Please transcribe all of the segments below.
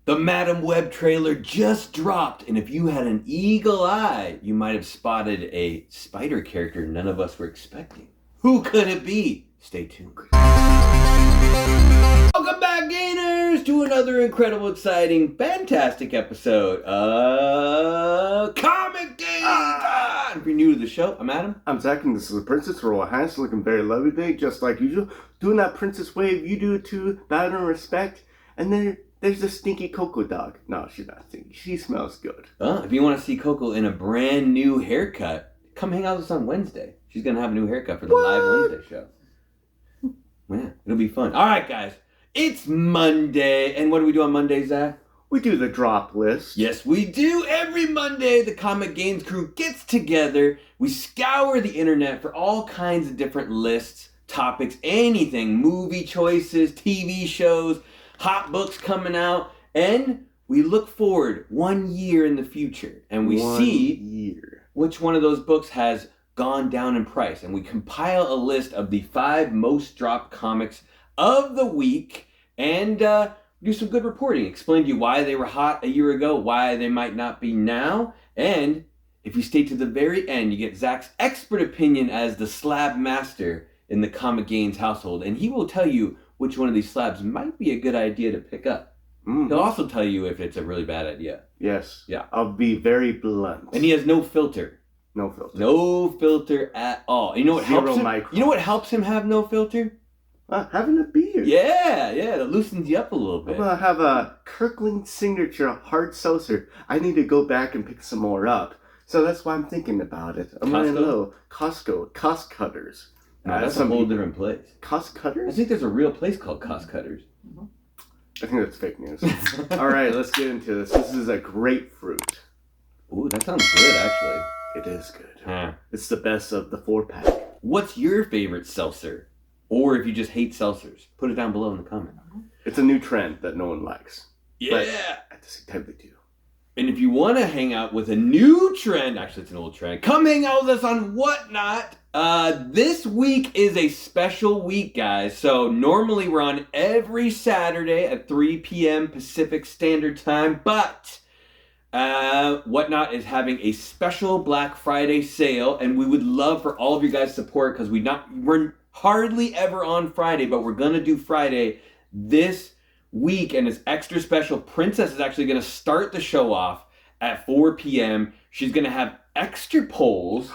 The Madam Web trailer just dropped, and if you had an eagle eye, you might have spotted a spider character none of us were expecting. Who could it be? Stay tuned. Welcome back, Gainers, to another incredible, exciting, fantastic episode of Comic Gains. If you're new to the show, I'm Adam. I'm Zach, and this is the Princess Royal Highness, looking very lovely today, just like usual. Doing that princess wave you do to bow and respect. And then there's the stinky Coco dog. No, she's not stinky. She smells good. If you want to see Coco in a brand new haircut, come hang out with us on Wednesday. She's going to have a new haircut for the live Wednesday show. Yeah, it'll be fun. All right, guys. It's Monday. And what do we do on Monday, Zach? We do the drop list. Yes, we do. Every Monday, the ComicGains crew gets together. We scour the internet for all kinds of different lists, topics, anything. Movie choices, TV shows, hot books coming out, and we look forward 1 year in the future, and we see which one of those books has gone down in price, and we compile a list of the 5 most dropped comics of the week, and do some good reporting, explain to you why they were hot a year ago, why they might not be now, and if you stay to the very end, you get Zach's expert opinion as the slab master in the ComicGains household, and he will tell you which one of these slabs might be a good idea to pick up. He'll also tell you if it's a really bad idea. Yes. Yeah. I'll be very blunt. And he has no filter. No filter. No filter at all. You know what helps him? Microns. You know what helps him have no filter? Having a beard. Yeah, that loosens you up a little bit. I'm gonna have a Kirkland signature hard seltzer. I need to go back and pick some more up. So that's why I'm thinking about it. I'm running low. Costco. Cost Cutters. No, that's a whole different place. Cost Cutters? I think there's a real place called Cost Cutters. I think that's fake news. All right, let's get into this. This is a grapefruit. Ooh, that sounds good, actually. It is good. Huh. It's the best of the 4-pack. What's your favorite seltzer? Or if you just hate seltzers, put it down below in the comment. It's a new trend that no one likes. Yeah. But at the same time, they do. And if you want to hang out with a new trend, actually it's an old trend, come hang out with us on Whatnot. This week is a special week, guys. So normally we're on every Saturday at 3 p.m. Pacific Standard Time, but Whatnot is having a special Black Friday sale, and we would love for all of you guys' support because we're hardly ever on Friday, but we're gonna do Friday this week, and it's extra special. Princess is actually going to start the show off at 4 p.m. She's going to have extra polls,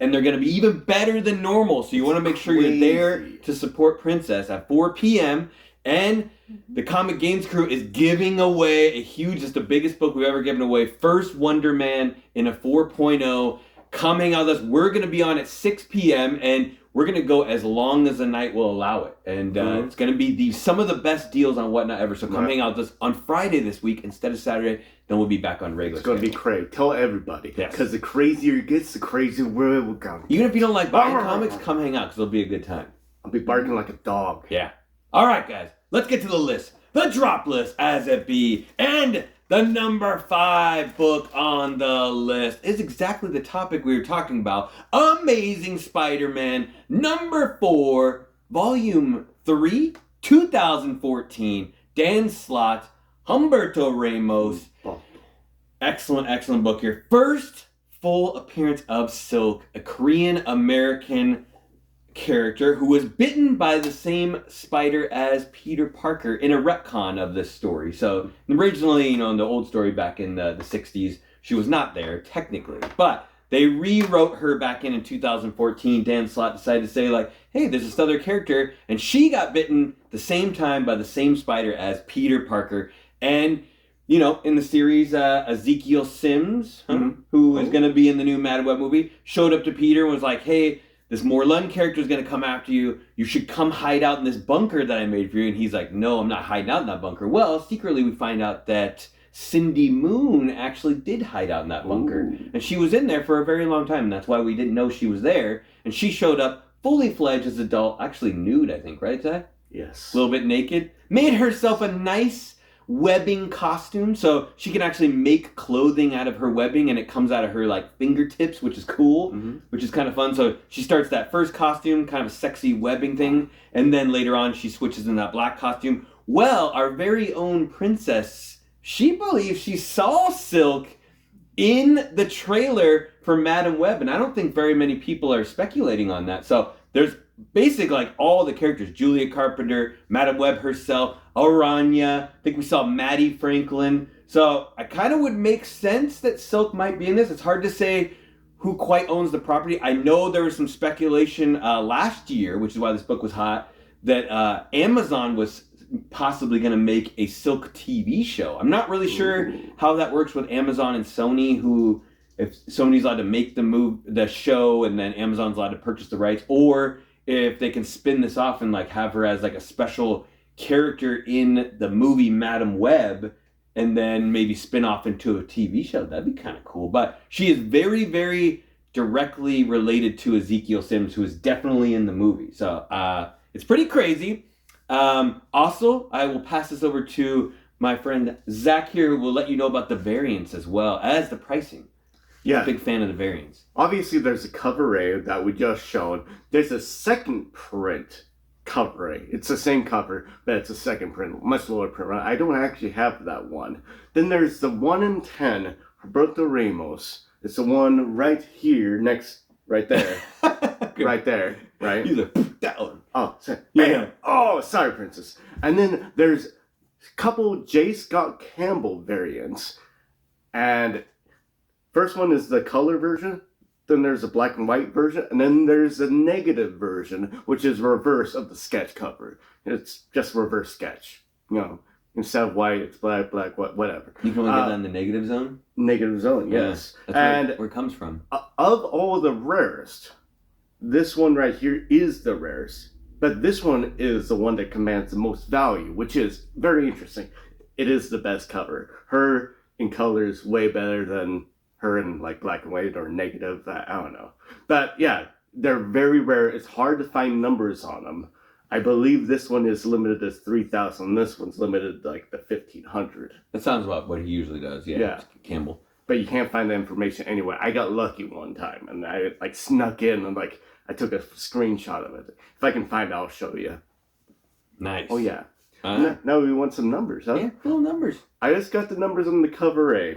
and they're going to be even better than normal. So you want to make sure you're there to support Princess at 4 p.m. And the ComicGains crew is giving away it's the biggest book we've ever given away. First Wonder Man in a 4.0. Come hang out with us. We're going to be on at 6 p.m. and we're going to go as long as the night will allow it. And it's going to be some of the best deals on Whatnot ever. So come hang out with us on Friday this week instead of Saturday. Then we'll be back on regular. It's going to be crazy. Tell everybody. Because the crazier it gets, the crazier we'll go. Even if you don't like buying comics, come hang out because it'll be a good time. I'll be barking like a dog. Yeah. All right, guys. Let's get to the list. The drop list, as it be. And the number 5 book on the list is exactly the topic we were talking about. Amazing Spider-Man, number 4, volume 3, 2014. Dan Slott, Humberto Ramos. Excellent book here. First full appearance of Silk, a Korean-American character who was bitten by the same spider as Peter Parker in a retcon of this story. So originally, in the old story back in the 60s, she was not there technically, but they rewrote her back in 2014. Dan Slott decided to say hey, there's this other character, and she got bitten the same time by the same spider as Peter Parker. And in the series, Ezekiel Sims, who is going to be in the new Madam Web movie, showed up to Peter and was like, hey, this Morlun character is going to come after you. You should come hide out in this bunker that I made for you. And he's like, no, I'm not hiding out in that bunker. Well, secretly we find out that Cindy Moon actually did hide out in that bunker. Ooh. And she was in there for a very long time. And that's why we didn't know she was there. And she showed up fully fledged as an adult, actually nude, I think, right, Zach? Yes. A little bit naked. Made herself a nice webbing costume, so she can actually make clothing out of her webbing, and it comes out of her fingertips, which is cool, which is kind of fun. So she starts that first costume, kind of a sexy webbing thing, and then later on she switches in that black costume. Well, our very own princess she believes she saw Silk in the trailer for Madam Web, and I don't think very many people are speculating on that. So there's basically like all the characters: Julia Carpenter, Madam Web herself, Aranya. I think we saw Maddie Franklin. So I kind of would make sense that Silk might be in this. It's hard to say who quite owns the property. I know there was some speculation last year, which is why this book was hot, that Amazon was possibly going to make a Silk TV show. I'm not really sure how that works with Amazon and Sony, who, if Sony's allowed to make the show and then Amazon's allowed to purchase the rights, or if they can spin this off and like have her as like a special character in the movie Madam Web and then maybe spin off into a TV show. That'd be kind of cool. But she is very, very directly related to Ezekiel Sims, who is definitely in the movie. So it's pretty crazy. Also, I will pass this over to my friend Zach here, who will let you know about the variants as well as the pricing. Yeah. I'm a big fan of the variants. Obviously, there's a cover A that we just shown. There's a second print cover A. It's the same cover, but it's a second print, much lower print. I don't actually have that one. Then there's the 1 in 10 Roberto Ramos. It's the one right here, right there. Right there, right? He's like, that one. Oh, sorry. Yeah. Oh, sorry, Princess. And then there's a couple J. Scott Campbell variants. And first one is the color version. Then there's a black and white version, and then there's a negative version, which is reverse of the sketch cover. It's just reverse sketch. You know, instead of white, it's black, white, whatever. You can only get that in the negative zone? Negative zone, yes. Yeah, that's where it comes from. Of all the rarest, this one right here is the rarest, but this one is the one that commands the most value, which is very interesting. It is the best cover. Her in color is way better than her in like black and white or negative. I don't know. But yeah, they're very rare. It's hard to find numbers on them. I believe this one is limited as 3,000. This one's limited to like the 1,500. That sounds about what he usually does. Yeah. Campbell. But you can't find the information anywhere. I got lucky one time and I like snuck in and like I took a screenshot of it. If I can find it, I'll show you. Nice. Oh yeah. Now we want some numbers, huh? Yeah, little numbers. I just got the numbers on the cover A.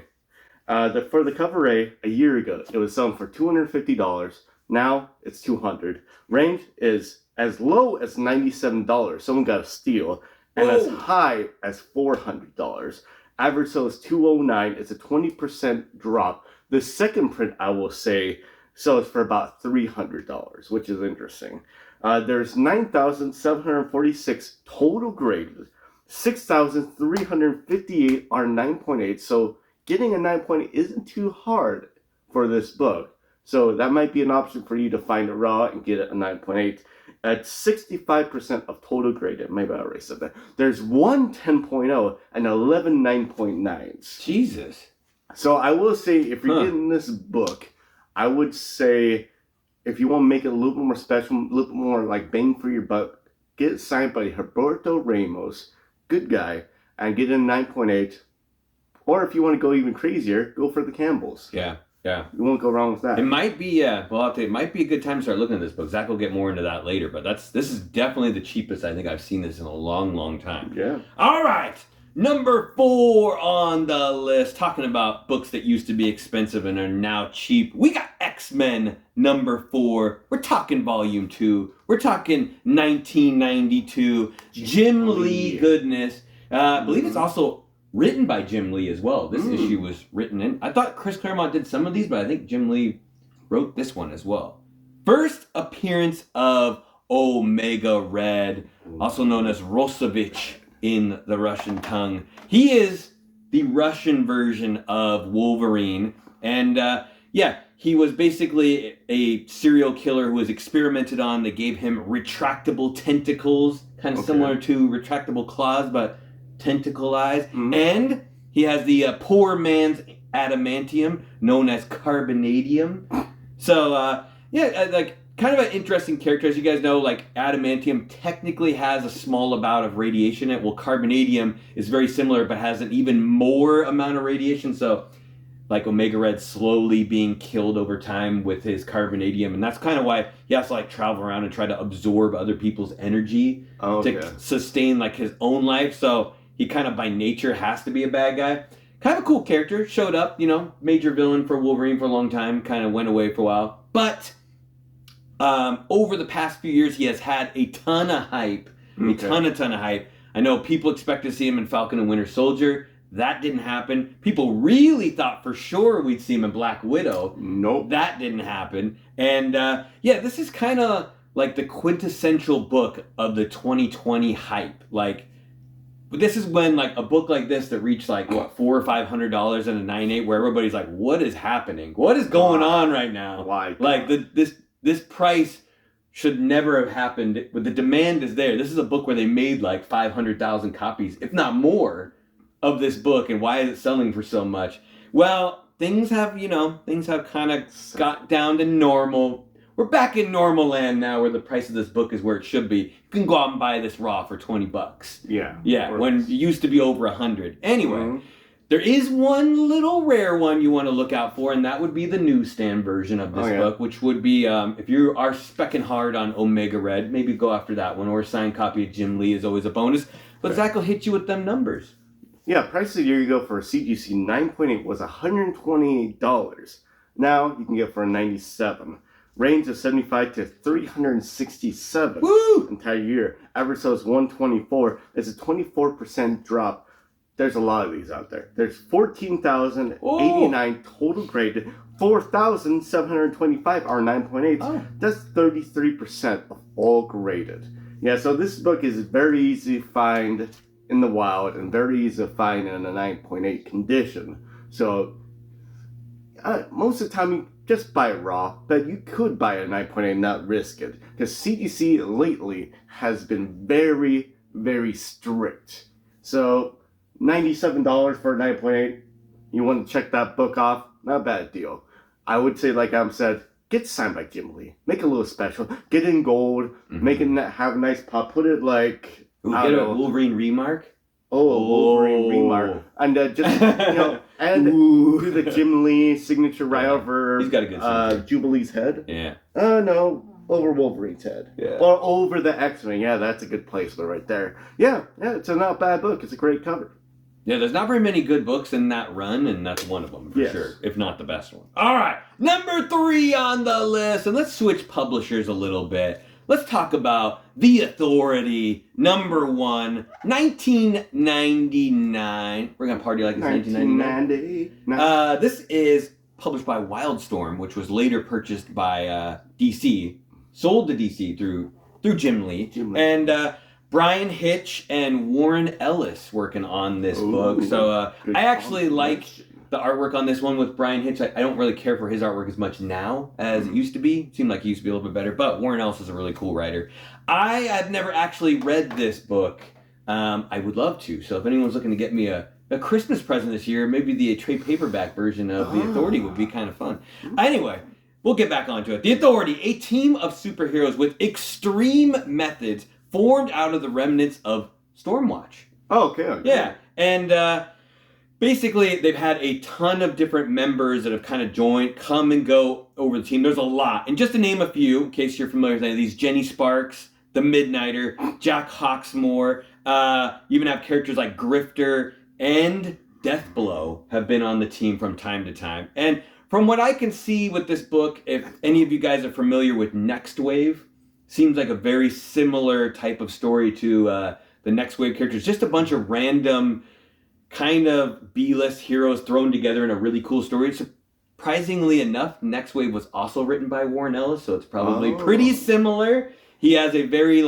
For the cover A year ago, it was selling for $250. Now it's $200. Range is as low as $97. Someone got a steal, and as high as $400. Average sale is $209. It's a 20% drop. The second print, I will say, sells for about $300, which is interesting. There's 9,746 total graded. 6,358 are 9.8. So getting a 9.8 isn't too hard for this book. So that might be an option for you to find it raw and get it a 9.8. At 65% of total graded. Maybe I already said that. There's one 10.0 and 11 9.9s. Jesus. So I will say, if you're getting this book, I would say, if you want to make it a little bit more special, a little bit more like bang for your buck, get it signed by Roberto Ramos, good guy, and get it a 9.8. Or if you want to go even crazier, go for the Campbells. Yeah. You won't go wrong with that. It might be, it might be a good time to start looking at this book. Zach will get more into that later, but this is definitely the cheapest I think I've seen this in a long, long time. Yeah. All right. Number 4 on the list, talking about books that used to be expensive and are now cheap. We got X-Men number 4. We're talking volume 2. We're talking 1992. Jim Lee goodness. I believe it's also written by Jim Lee as well. This issue was written in. I thought Chris Claremont did some of these, but I think Jim Lee wrote this one as well. First appearance of Omega Red, also known as Rosevich in the Russian tongue. He is the Russian version of Wolverine. And he was basically a serial killer who was experimented on. They gave him retractable tentacles, kind of similar to retractable claws, but tentacle eyes. And he has the poor man's adamantium, known as carbonadium. So, kind of an interesting character. As you guys know, like, adamantium technically has a small amount of radiation in it. Well, carbonadium is very similar, but has an even more amount of radiation. So, like, Omega Red slowly being killed over time with his carbonadium. And that's kind of why he has to, like, travel around and try to absorb other people's energy to sustain, like, his own life. So he kind of by nature has to be a bad guy. Kind of a cool character, showed up, major villain for Wolverine for a long time, kind of went away for a while. But over the past few years, he has had a ton of hype. A ton of hype. I know people expect to see him in Falcon and Winter Soldier. That didn't happen. People really thought for sure we'd see him in Black Widow. Nope. That didn't happen. And this is kind of like the quintessential book of the 2020 hype. Like, this is when like a book like this that reached like what $400 or $500 in a 9.8, where everybody's like, what is happening? What is going on right now? Why? Like this price should never have happened, but the demand is there. This is a book where they made like 500,000 copies, if not more, of this book, and why is it selling for so much? Well, things have kind of got down to normal. We're back in normal land now, where the price of this book is where it should be. You can go out and buy this raw for $20. Yeah, when it used to be over 100. Anyway, there is one little rare one you want to look out for, and that would be the newsstand version of this book, which would be, if you are specking hard on Omega Red, maybe go after that one, or a signed copy of Jim Lee is always a bonus. But Zach will hit you with them numbers. Yeah, price a year ago for a CGC 9.8 was $128. Now you can get it for a 97. Range of 75 to 367. Woo! Entire year. Average sales 124. It's a 24% drop. There's a lot of these out there. There's 14,089 total graded. 4,725 are 9.8s. Oh. That's 33% of all graded. Yeah, so this book is very easy to find in the wild and very easy to find in a 9.8 condition. So most of the time you just buy it raw, but you could buy a 9.8 and not risk it, because CGC lately has been very, very strict. So $97 for a 9.8, you want to check that book off, not a bad deal. I would say, like Adam said, get signed by Jim Lee. Make it a little special. Get it in gold. Make it have a nice pop. Put it like... Get a Wolverine remark? Wolverine remark. And just, and do the Jim Lee signature right over He's got a good signature. Jubilee's head. Yeah. No, over Wolverine's head. Yeah. Or over the X-Men. Yeah, that's a good placement right there. Yeah, it's a not bad book. It's a great cover. Yeah, there's not very many good books in that run, and that's one of them for sure, if not the best one. All right, number 3 on the list, and let's switch publishers a little bit. Let's talk about The Authority, number 1, 1999. We're going to party like it's 1999. This is published by Wildstorm, which was later purchased by DC, sold to DC through Jim Lee. And Brian Hitch and Warren Ellis working on this book. So I actually like the artwork on this one with Brian Hitch. I don't really care for his artwork as much now as it used to be. It seemed like he used to be a little bit better, but Warren Ellis is a really cool writer. I have never actually read this book. I would love to. So if anyone's looking to get me a Christmas present this year, maybe the trade paperback version of The Authority would be kind of fun. Anyway, we'll get back onto it. The Authority, a team of superheroes with extreme methods formed out of the remnants of Stormwatch. Oh, okay. Yeah, and basically they've had a ton of different members that have kind of come and go over the team. There's a lot. And just to name a few, in case you're familiar with any of these, Jenny Sparks, the Midnighter, Jack Hawksmoor, you even have characters like Grifter and Deathblow have been on the team from time to time. And from what I can see with this book, if any of you guys are familiar with Next Wave, seems like a very similar type of story to the Next Wave characters. Just a bunch of random kind of B-list heroes thrown together in a really cool story. Surprisingly enough, Next Wave was also written by Warren Ellis, so it's probably pretty similar. He has a very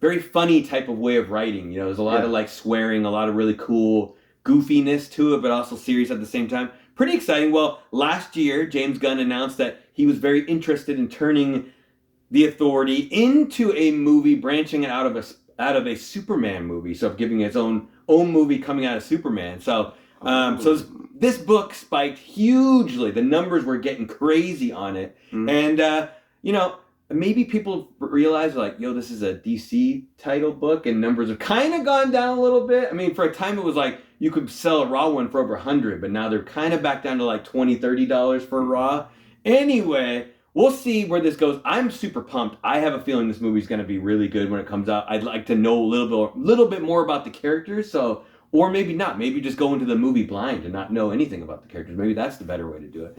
very funny type of way of writing. There's a lot of swearing, a lot of really cool goofiness to it, but also serious at the same time. Pretty exciting. Well, last year, James Gunn announced that he was very interested in turning The Authority into a movie branching out of a Superman movie, so giving his own movie coming out of Superman. So this book spiked hugely. The numbers were getting crazy on it, and maybe people realize this is a DC title book, and numbers have kind of gone down a little bit. I mean, for a time it was like you could sell a raw one for over $100, but now they're kind of back down to like $20, $30 for a raw. Anyway, we'll see where this goes. I'm super pumped. I have a feeling this movie's going to be really good when it comes out. I'd like to know a little bit more about the characters, so or maybe not. Maybe just go into the movie blind and not know anything about the characters. Maybe that's the better way to do it.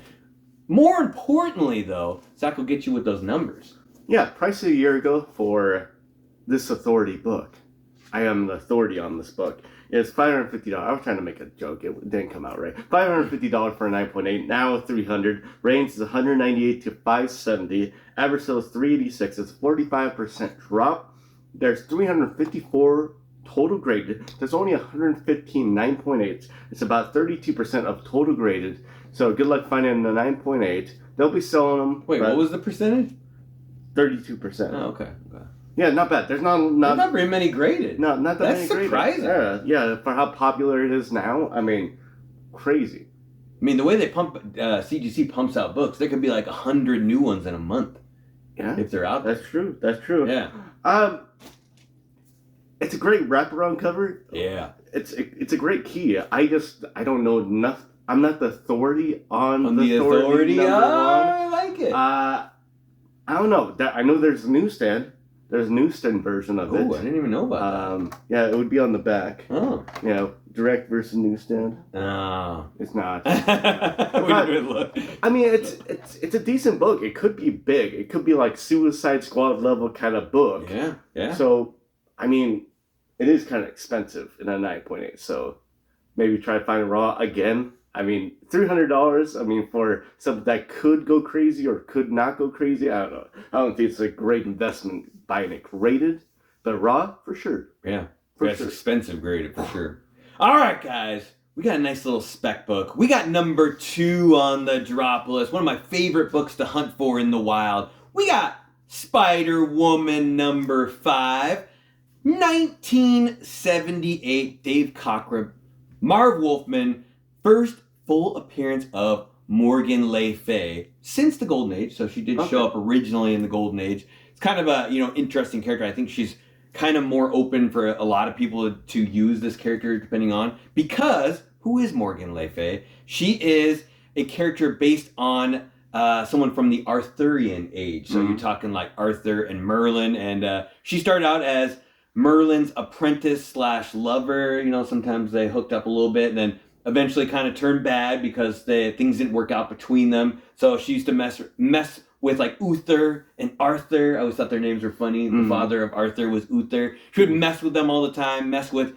More importantly, though, Zach will get you with those numbers. Yeah, price a year ago for this Authority book. I am the authority on this book. It's $550. I was trying to make a joke. It didn't come out right. $550 for a 9.8. Now $300. Range is 198 to 570. Average sale is 386. It's 45% drop. There's 354 total graded. There's only 115 9.8s. It's about 32% of total graded. So good luck finding the 9.8. They'll be selling them. Wait, what was the percentage? 32%. Oh, okay. Yeah, not bad. There's not very many graded. No, not that That's many graded. surprising. Yeah, for how popular it is now. I mean, crazy. I mean, the way they pump CGC pumps out books, there could be like 100 new ones in a month. Yeah, if they're out there. That's true. Yeah. It's a great wraparound cover. Yeah. It's a great key. I don't know enough. I'm not the authority on the authority. I like it. I don't know. I know there's a newsstand. There's a newsstand version of it. Oh, I didn't even know about that. Yeah, it would be on the back. Oh. Yeah, direct versus newsstand. No. It's not. Look. I mean, it's a decent book. It could be big. It could be like Suicide Squad level kind of book. Yeah. So, I mean, it is kind of expensive in a 9.8. So, maybe try to find it raw again. I mean, $300, I mean, for something that could go crazy or could not go crazy, I don't know. I don't think it's a great investment buying it graded, but raw, for sure. Yeah, for it's sure. Expensive graded, for sure. All right, guys. We got a nice little spec book. We got number 2 on the drop list. One of my favorite books to hunt for in the wild. We got Spider-Woman number 5. 1978, Dave Cockrum, Marv Wolfman, first full appearance of Morgan Le Fay since the Golden Age. So she did show up originally in the Golden Age. It's kind of a interesting character. I think she's kind of more open for a lot of people to use this character depending on, because who is Morgan Le Fay? She is a character based on someone from the Arthurian age. So you're talking like Arthur and Merlin, and she started out as Merlin's apprentice / lover. Sometimes they hooked up a little bit, and then eventually kind of turned bad because things didn't work out between them. So she used to mess with like Uther and Arthur. I always thought their names were funny. The father of Arthur was Uther. She would mess with them all the time, mess with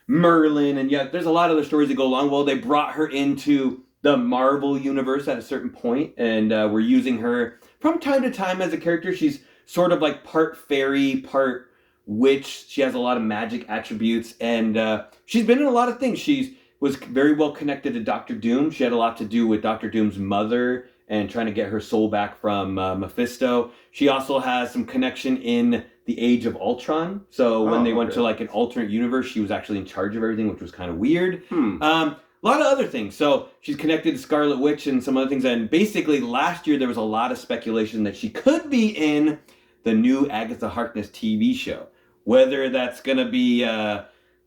Merlin. And yeah, there's a lot of other stories that go along. Well, they brought her into the Marvel universe at a certain point, and we're using her from time to time as a character. She's sort of like part fairy, part witch. She has a lot of magic attributes, and she's been in a lot of things. She was very well connected to Doctor Doom. She had a lot to do with Doctor Doom's mother and trying to get her soul back from Mephisto. She also has some connection in the Age of Ultron. So when they went to like an alternate universe, she was actually in charge of everything, which was kind of weird. A lot of other things. So she's connected to Scarlet Witch and some other things. And basically last year there was a lot of speculation that she could be in the new Agatha Harkness TV show. Whether that's going to be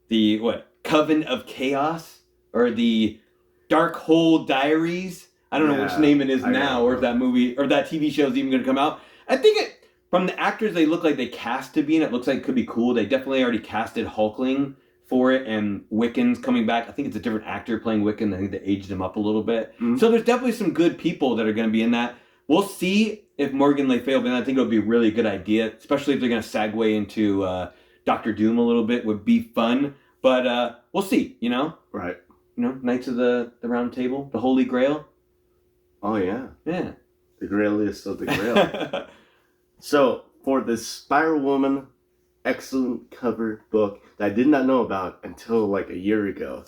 the Coven of Chaos or the Darkhold Diaries. I don't know which name it is now, or if that movie or that TV show is even going to come out. I think from the actors they look like they cast to be in it, looks like it could be cool. They definitely already casted Hulkling for it, and Wiccan's coming back. I think it's a different actor playing Wiccan. I think they aged him up a little bit. So there's definitely some good people that are going to be in that. We'll see if Morgan Le Fay will be in. I think it would be a really good idea, especially if they're going to segue into Doctor Doom a little bit. Would be fun, but we'll see. Right. Knights of the Round Table, the Holy Grail. Oh yeah. Yeah. The Grailiest of the Grail. So for this Spider-Woman, excellent cover book that I did not know about until like a year ago.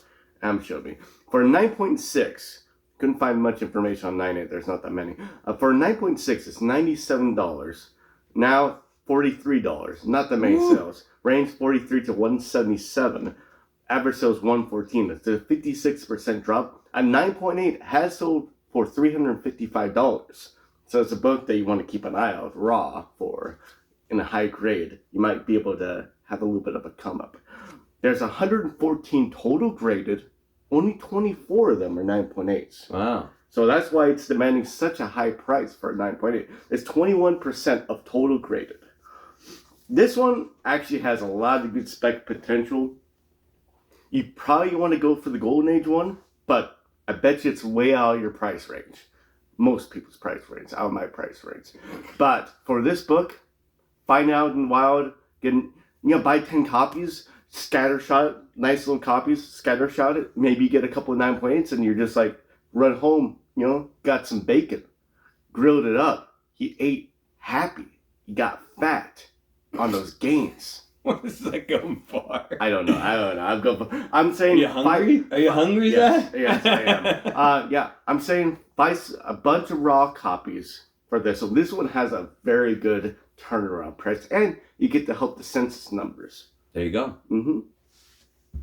Showed me. For 9.6, couldn't find much information on 9.8. There's not that many. For 9.6, it's $97. Now $43. Not that many sales. Range 43 to 177. Average sales 114. It's a 56% drop. A 9.8 has sold for $355. So it's a book that you want to keep an eye out raw for in a high grade. You might be able to have a little bit of a come up. There's 114 total graded. Only 24 of them are 9.8s. Wow. So that's why it's demanding such a high price for a 9.8. It's 21% of total graded. This one actually has a lot of good spec potential. You probably want to go for the Golden Age one, but I bet you it's way out of your price range. Most people's price range, out of my price range. But for this book, find out in the wild, buy 10 copies, scattershot, nice little copies, scattershot it, maybe get a couple of 9.8s, and you're just like, run home, got some bacon, grilled it up. He ate happy. He got fat on those gains. What is that going for? I don't know. I'm saying. Are you hungry? Are you hungry, Zach? Yes, I am. Yeah, I'm saying buy a bunch of raw copies for this. So this one has a very good turnaround price, and you get to help the census numbers. There you go. Mm-hmm.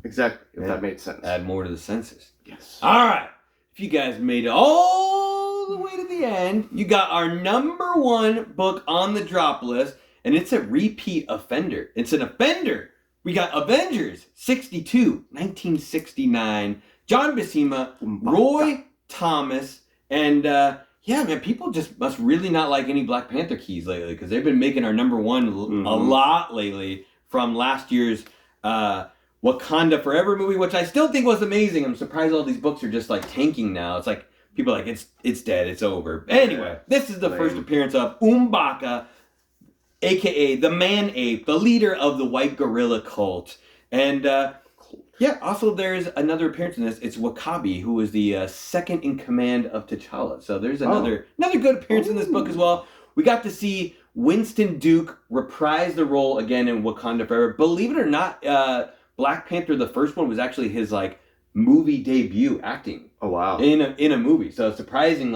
Exactly. If that made sense. Add more to the census. Yes. All right. If you guys made it all the way to the end, you got our number 1 book on the drop list. And it's a repeat offender. It's an offender. We got Avengers 62, 1969. John Buscema, Roy Thomas, and man, people just must really not like any Black Panther keys lately because they've been making our number 1 a lot lately from last year's Wakanda Forever movie, which I still think was amazing. I'm surprised all these books are just like tanking now. It's like people are like it's dead, it's over. Anyway, this is the first appearance of M'Baka, a.k.a. the Man-Ape, the leader of the White Gorilla cult. And, also there's another appearance in this. It's W'Kabi, who is the second in command of T'Challa. So there's another good appearance in this book as well. We got to see Winston Duke reprise the role again in Wakanda Forever. Believe it or not, Black Panther, the first one, was actually his, movie debut acting. Oh, wow. In a movie. So it's surprising,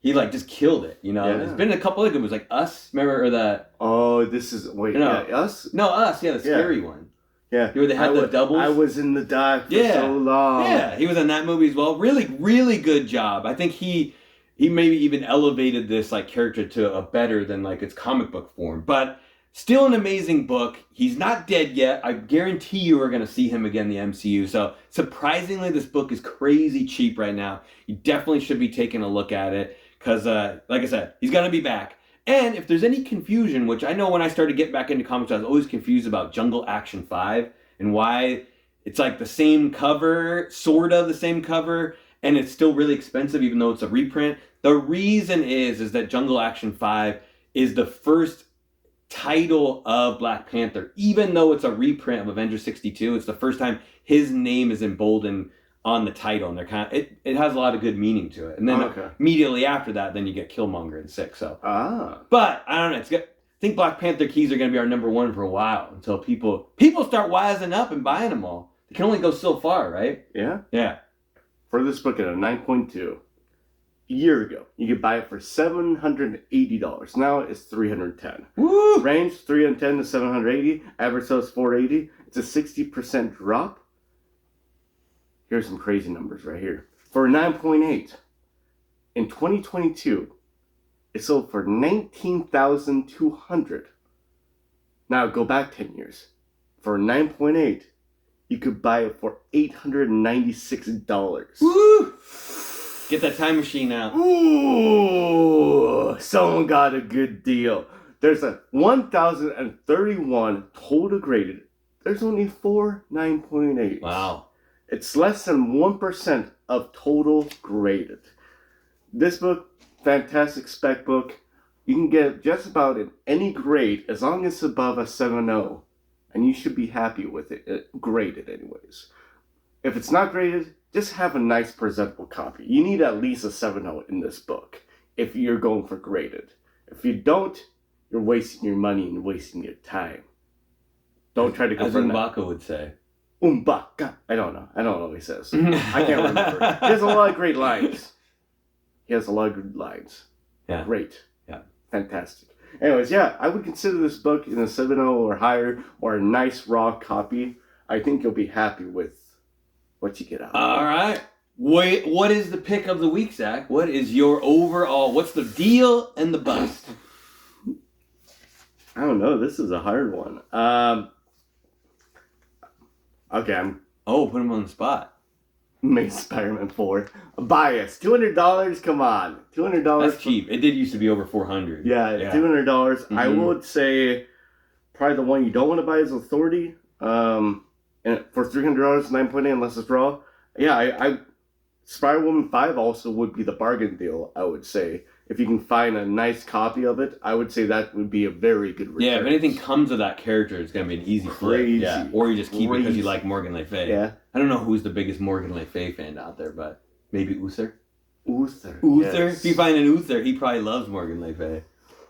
he just killed it, Yeah. There's been a couple of good ones, like Us, remember, or the... Oh, this is... Wait, Us? No, Us, the scary one. Yeah. Where they had the doubles. I was in the dive for so long. Yeah, he was in that movie as well. Really, really good job. I think he maybe even elevated this, character to a better than, its comic book form. But still an amazing book. He's not dead yet. I guarantee you we're going to see him again in the MCU. So, surprisingly, this book is crazy cheap right now. You definitely should be taking a look at it. Because, like I said, he's going to be back. And if there's any confusion, which I know when I started getting back into comics, I was always confused about Jungle Action 5 and why it's the same cover, sort of the same cover, and it's still really expensive even though it's a reprint. The reason is that Jungle Action 5 is the first title of Black Panther. Even though it's a reprint of Avengers 62, it's the first time his name is emboldened on the title, and they're it has a lot of good meaning to it. And then immediately after that, then you get Killmonger in 6. So, but I don't know. It's good. I think Black Panther keys are going to be our number 1 for a while until people start wising up and buying them all. They can only go so far, right? Yeah. Yeah. For this book at a 9.2, a year ago, you could buy it for $780. Now it's $310. Woo! Range $310 to $780. Average sales $480. It's a 60% drop. Here's some crazy numbers right here. For 9.8, in 2022, it sold for $19,200. Now go back 10 years. For 9.8, you could buy it for $896. Woo! Get that time machine out. Ooh, someone got a good deal. There's a 1,031 total graded. There's only 4 9.8s. Wow. It's less than 1% of total graded. This book, fantastic spec book. You can get just about in any grade as long as it's above a 7.0. And you should be happy with it, graded anyways. If it's not graded, just have a nice presentable copy. You need at least a 7.0 in this book if you're going for graded. If you don't, you're wasting your money and wasting your time. Don't try to go for M'Baka would say. M'Baka. I don't know what he says. I can't remember. He has a lot of great lines. Yeah. Great. Yeah. Fantastic. Anyways, I would consider this book in a 7.0 or higher or a nice raw copy. I think you'll be happy with what you get out of it. All right. Wait, what is the pick of the week, Zach? What is your overall, what's the deal and the bust? I don't know. This is a hard one. Okay, put him on the spot. Amazing Spider-Man 4. Bias. $200. Come on, $200. That's cheap. It did used to be over $400. Yeah, $200. I Mhm. would say probably the one you don't want to buy is Authority. And for $300, 9.8 unless it's raw. Yeah, I Spider-Woman 5 also would be the bargain deal. I would say if you can find a nice copy of it, I would say that would be a very good return. Yeah, if anything comes of that character, it's gonna be an easy flip. Crazy. Yeah, or you just keep it because you Crazy. like Morgan Le Fay. Yeah. I don't know who's the biggest Morgan Le Fay fan out there, but maybe Uther. Uther. Uther. Yes. If you find an Uther, he probably loves Morgan Le Fay.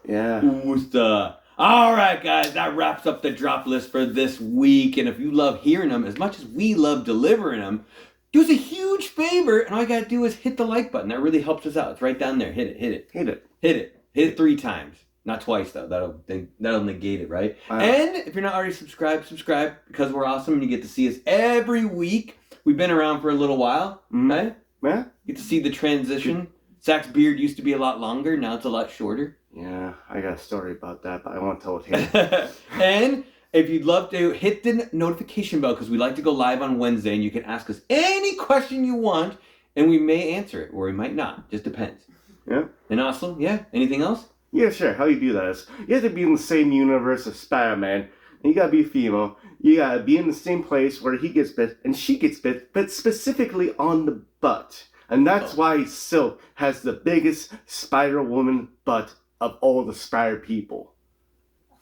Yeah. Uther. All right, guys, that wraps up the drop list for this week. And if you love hearing them as much as we love delivering them, do us a huge favor, and all you gotta do is hit the like button. That really helps us out. It's right down there. Hit it. Hit it. Hit it. Hit it. Hit it 3 times. Not twice though. That'll negate it, right? Wow. And if you're not already subscribed, subscribe because we're awesome and you get to see us every week. We've been around for a little while, right? Yeah. You get to see the transition. Zach's beard used to be a lot longer. Now it's a lot shorter. Yeah, I got a story about that, but I won't tell it here. And if you'd love to hit the notification bell because we like to go live on Wednesday and you can ask us any question you want and we may answer it or we might not. Just depends. Yeah. And also, yeah, anything else? Yeah, sure. How you do that is you have to be in the same universe as Spider-Man, and you gotta be female. You gotta be in the same place where he gets bit and she gets bit, but specifically on the butt. And that's why Silk has the biggest Spider-Woman butt of all the Spider people.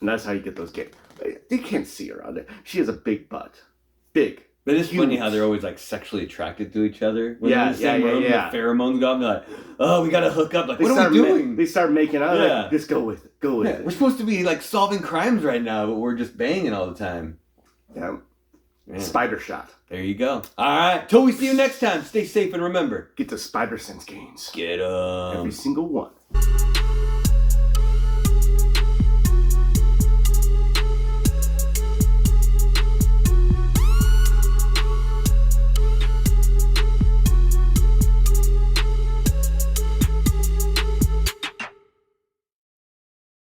And that's how you get those games. They can't see her on there. She has a big butt. Big. But it's funny Huge. how they're always like sexually attracted to each other. When Yeah, they're in the same yeah, room, yeah. the pheromones go up and they're like, oh, we gotta hook up. Like, what are we doing? They start making out. Yeah. Like, just go with it. Go with Yeah, it. we're supposed to be like solving crimes right now, but we're just banging all the time. Yeah. Man, Spider shot. there you go. All right, till we see you next time. Stay safe and remember, Get the Spider Sense gains. get 'em. Every single one.